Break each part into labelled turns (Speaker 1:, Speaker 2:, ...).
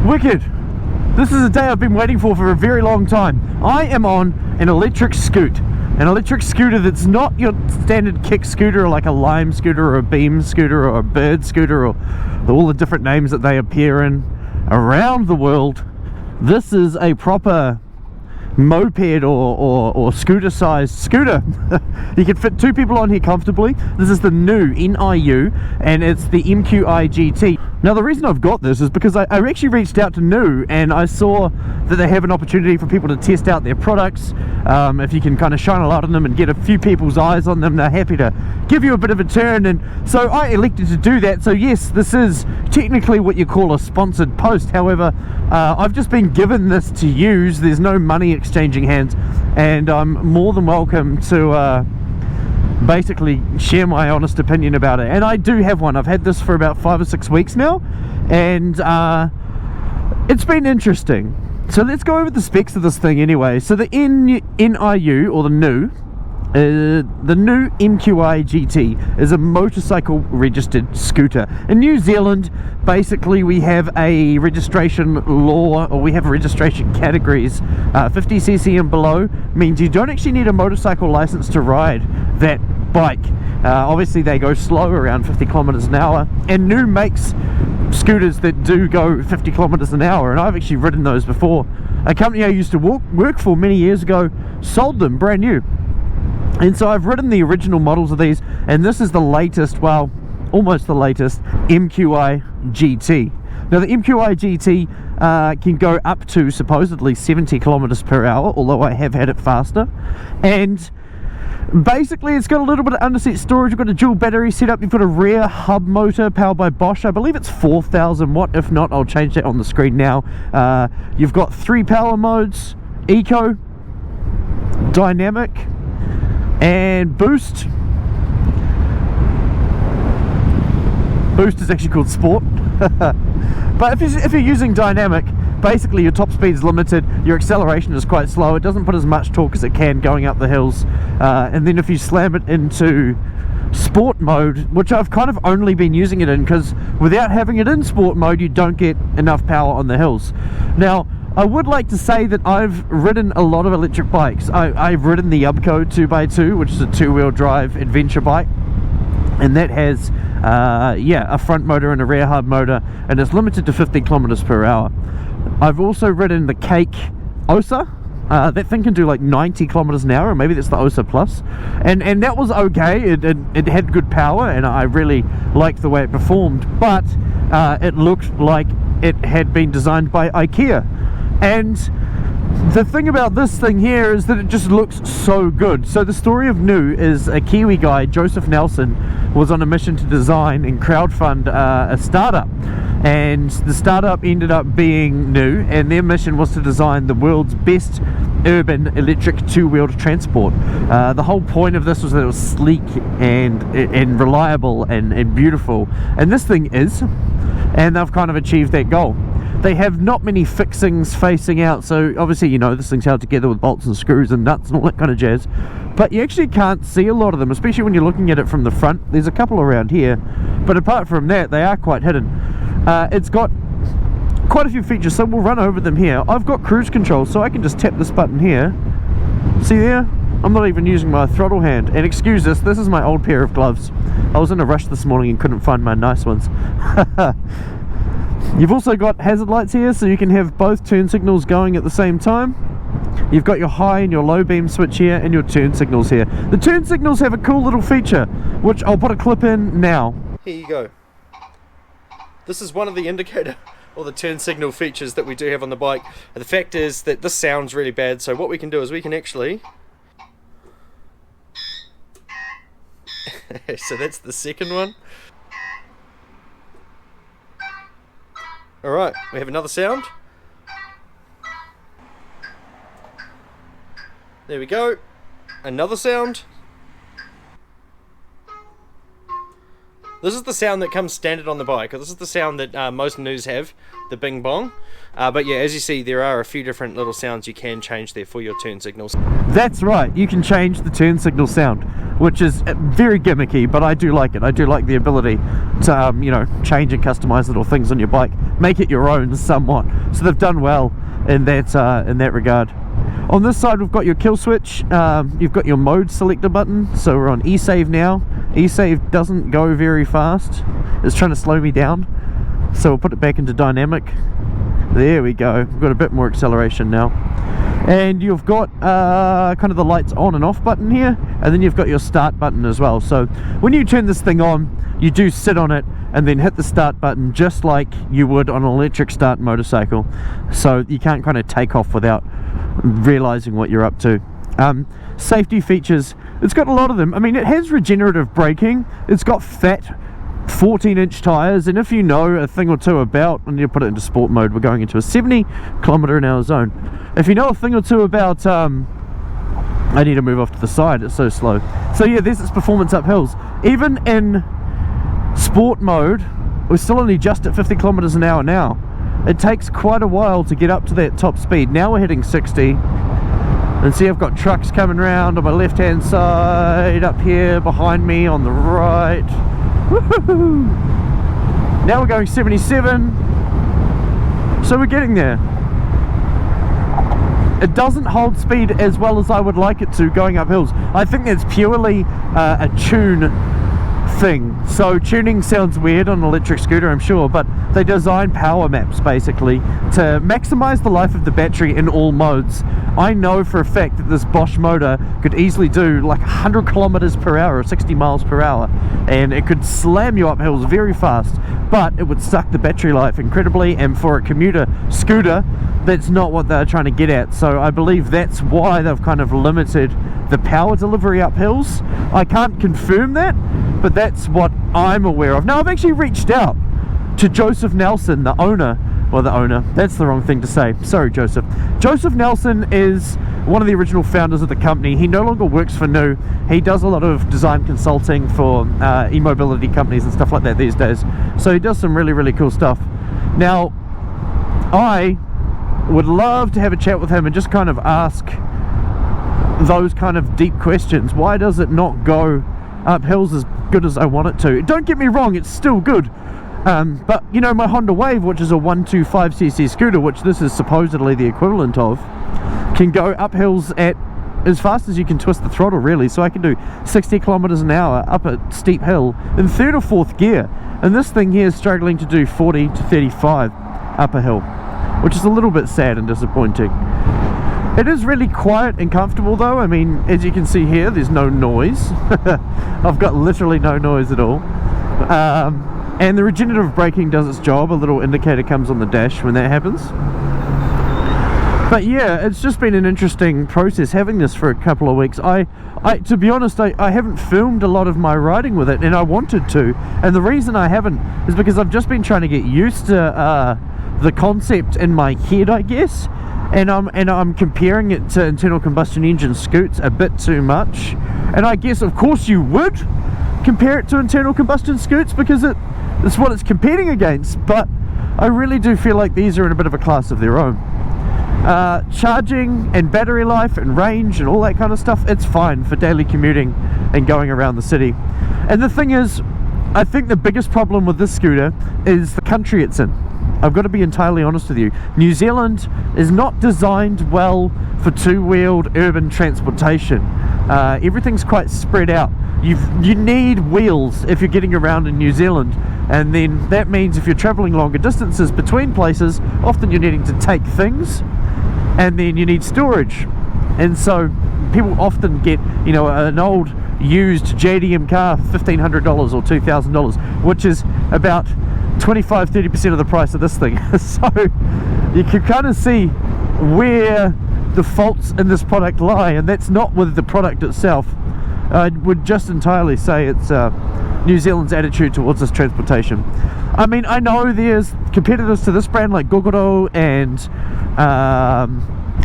Speaker 1: Wicked. This is a day I've been waiting for a very long time. I am on an electric scoot. An electric scooter that's not your standard kick scooter, like a lime scooter or a beam scooter or a bird scooter or all the different names that they appear in around the world. This is a proper moped or scooter sized scooter. You can fit 2 people on here comfortably. This is the new NIU and it's the MQI GT. Now the reason I've got this is because I actually reached out to NIU and I saw that they have an opportunity for people to test out their products. If you can kind of shine a light on them and get a few people's eyes on them, they're happy to give you a bit of a turn, and so I elected to do that. So yes, this is technically what you call a sponsored post. However, I've just been given this to use. There's no money exchanging hands, and I'm more than welcome to basically share my honest opinion about it. And I do have one. I've had this for about 5 or 6 weeks now, and it's been interesting. So let's go over the specs of this thing anyway. So the NIU, or the new MQI GT is a motorcycle registered scooter. In New Zealand, basically we have a registration law, or we have registration categories. 50cc and below means you don't actually need a motorcycle license to ride that bike. Obviously they go slow, around 50 kilometers an hour, and NIU makes scooters that do go 50 kilometers an hour, and I've actually ridden those before. A company I used to work for many years ago sold them brand new, and so I've ridden the original models of these, and this is the latest, well, almost the latest, MQI GT. Now the MQI GT can go up to supposedly 70 kilometers per hour, although I have had it faster. And basically it's got a little bit of underseat storage. You've got a dual battery setup. You've got a rear hub motor powered by Bosch. I believe it's 4,000 watt. If not, I'll change that on the screen now. You've got 3 power modes: Eco, Dynamic, and Boost. Boost is actually called Sport. But if you're using Dynamic, basically your top speed is limited, your acceleration is quite slow, it doesn't put as much torque as it can going up the hills, and then if you slam it into sport mode, which I've kind of only been using it in, because without having it in sport mode you don't get enough power on the hills. Now I would like to say that I've ridden a lot of electric bikes. I've ridden the Ubco 2x2, which is a 2-wheel drive adventure bike, and that has a front motor and a rear hub motor, and it's limited to 50 kilometers per hour. I've also ridden the Cake Osa. That thing can do like 90 kilometers an hour, or maybe that's the Osa Plus, and that was okay. It had good power, and I really liked the way it performed, but it looked like it had been designed by IKEA. And the thing about this thing here is that it just looks so good. So the story of NIU is a Kiwi guy, Joseph Nelson, was on a mission to design and crowdfund a startup, and the startup ended up being NIU, and their mission was to design the world's best urban electric 2-wheeled transport. The whole point of this was that it was sleek and reliable and beautiful, and this thing is, and they've kind of achieved that goal. They have not many fixings facing out, so obviously, you know, this thing's held together with bolts and screws and nuts and all that kind of jazz, but you actually can't see a lot of them, especially when you're looking at it from the front. There's a couple around here, but apart from that, they are quite hidden. It's got quite a few features, so we'll run over them here. I've got cruise control, so I can just tap this button here. See there? I'm not even using my throttle hand. And excuse this is my old pair of gloves. I was in a rush this morning and couldn't find my nice ones. You've also got hazard lights here, so you can have both turn signals going at the same time. You've got your high and your low beam switch here, and your turn signals here. The turn signals have a cool little feature, which I'll put a clip in now. Here you go. This is one of the indicator or the turn signal features that we do have on the bike. The fact is that this sounds really bad, so what we can do is we can actually so that's the second one. Alright, we have another sound. There we go. Another sound.
Speaker 2: This is the sound that comes standard on the bike. This is the sound that most Nius have, the bing bong. But yeah, as you see, there are a few different little sounds you can change there for your turn signals.
Speaker 1: That's right, you can change the turn signal sound, which is very gimmicky, but I do like it. I do like the ability to, you know, change and customize little things on your bike, make it your own somewhat. So they've done well in that regard. On this side, we've got your kill switch. You've got your mode selector button. So we're on e-save now. E-save doesn't go very fast. It's trying to slow me down. So we'll put it back into dynamic. There we go. We've got a bit more acceleration now. And you've got kind of the lights on and off button here, and then you've got your start button as well. So when you turn this thing on, you do sit on it and then hit the start button just like you would on an electric start motorcycle. So you can't kind of take off without realizing what you're up to. Safety features, it's got a lot of them. I mean, it has regenerative braking, it's got fat 14-inch tires, and if you know a thing or two about, and you put it into sport mode, we're going into a 70km/h zone. If you know a thing or two about I need to move off to the side, it's so slow. So yeah, there's its performance up hills. Even in sport mode, we're still only just at 50km/h now. It takes quite a while to get up to that top speed. Now we're hitting 60, and see I've got trucks coming round on my left hand side, up here behind me on the right. Woohoo! Now we're going 77, so we're getting there. It doesn't hold speed as well as I would like it to going up hills. I think that's purely a tune thing. So tuning sounds weird on an electric scooter, I'm sure, but they design power maps basically to maximize the life of the battery in all modes. I know for a fact that this Bosch motor could easily do like 100km/h or 60 mph, and it could slam you up hills very fast, but it would suck the battery life incredibly, and for a commuter scooter, that's not what they're trying to get at. So I believe that's why they've kind of limited the power delivery up hills. I can't confirm that, but that's what I'm aware of. Now, I've actually reached out to Joseph Nelson, the owner. Well, the owner, that's the wrong thing to say. Sorry, Joseph. Joseph Nelson is one of the original founders of the company. He no longer works for Niu. He does a lot of design consulting for e-mobility companies and stuff like that these days. So he does some really, really cool stuff. Now, I would love to have a chat with him and just kind of ask those kind of deep questions. Why does it not go up hills as good as I want it to? Don't get me wrong, it's still good. But you know, my Honda Wave, which is a 125cc scooter, which this is supposedly the equivalent of, can go up hills at as fast as you can twist the throttle, really. So I can do 60km/h up a steep hill in 3rd or 4th gear, and this thing here is struggling to do 40 to 35 up a hill, which is a little bit sad and disappointing. It is really quiet and comfortable though. I mean, as you can see here, there's no noise. I've got literally no noise at all. And the regenerative braking does its job. A little indicator comes on the dash when that happens. But yeah, it's just been an interesting process having this for a couple of weeks. To be honest, I haven't filmed a lot of my riding with it, and I wanted to. And the reason I haven't is because I've just been trying to get used to the concept in my head, I guess. And I'm comparing it to internal combustion engine scoots a bit too much. And I guess, of course, you would compare it to internal combustion scoots because it's what it's competing against. But I really do feel like these are in a bit of a class of their own. Charging and battery life and range and all that kind of stuff, it's fine for daily commuting and going around the city. And the thing is, I think the biggest problem with this scooter is the country it's in. I've got to be entirely honest with you. New Zealand is not designed well for two-wheeled urban transportation. Everything's quite spread out. You need wheels if you're getting around in New Zealand, and then that means if you're traveling longer distances between places, often you're needing to take things, and then you need storage. And so people often get, you know, an old used JDM car for $1,500 or $2,000, which is about 25-30% of the price of this thing. So you can kind of see where the faults in this product lie, and that's not with the product itself. I would just entirely say it's New Zealand's attitude towards this transportation. I mean, I know there's competitors to this brand like Gogoro and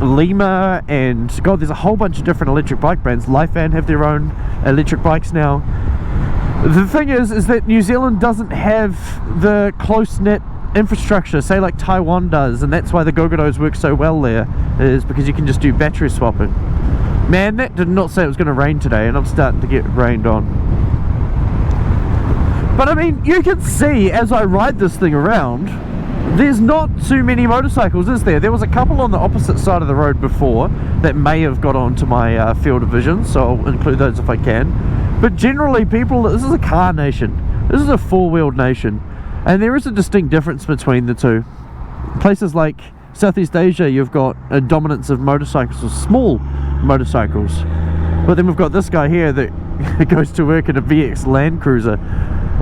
Speaker 1: Lima, and God, there's a whole bunch of different electric bike brands. Lifan have their own electric bikes now. The thing is that New Zealand doesn't have the close-knit infrastructure, say like Taiwan does, and that's why the Gogodos work so well there, is because you can just do battery swapping. Man, that did not say it was going to rain today, and I'm starting to get rained on. But I mean, you can see as I ride this thing around, there's not too many motorcycles, is there? There was a couple on the opposite side of the road before that may have got onto my field of vision, so I'll include those if I can. But generally people, this is a car nation. This is a four-wheeled nation. And there is a distinct difference between the two. Places like Southeast Asia, you've got a dominance of motorcycles, or small motorcycles. But then we've got this guy here that goes to work in a VX Land Cruiser,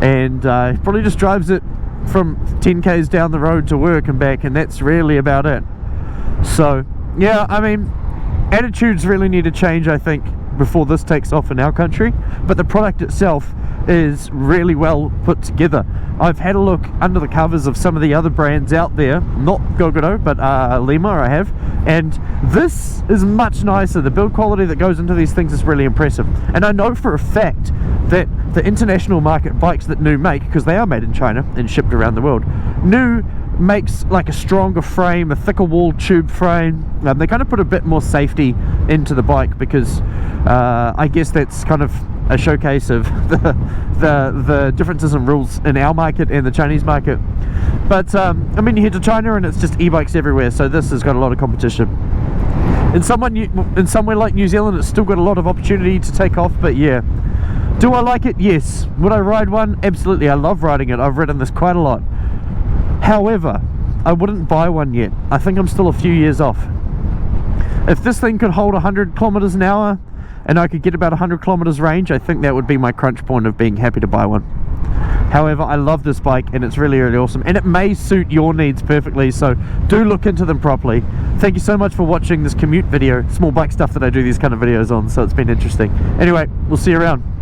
Speaker 1: and probably just drives it from 10k's down the road to work and back, and that's really about it. So yeah, I mean, attitudes really need to change, I think, before this takes off in our country. But the product itself is really well put together. I've had a look under the covers of some of the other brands out there, not Gogodo, but Lima I have, and this is much nicer. The build quality that goes into these things is really impressive. And I know for a fact that the international market bikes that Niu make, because they are made in China and shipped around the world, Niu makes like a stronger frame, a thicker wall tube frame. They kind of put a bit more safety into the bike, because I guess that's kind of a showcase of the differences in rules in our market and the Chinese market. But I mean, you head to China and it's just e-bikes everywhere, so this has got a lot of competition. In somewhere like New Zealand, it's still got a lot of opportunity to take off. But yeah, do I like it? Yes. Would I ride one? Absolutely. I love riding it. I've ridden this quite a lot. However, I wouldn't buy one yet. I think I'm still a few years off. If this thing could hold 100 kilometers an hour and I could get about 100 kilometers range, I think that would be my crunch point of being happy to buy one. However, I love this bike and it's really, really awesome, and it may suit your needs perfectly, so do look into them properly. Thank you so much for watching this commute video, small bike stuff that I do these kind of videos on, so it's been interesting. Anyway, we'll see you around.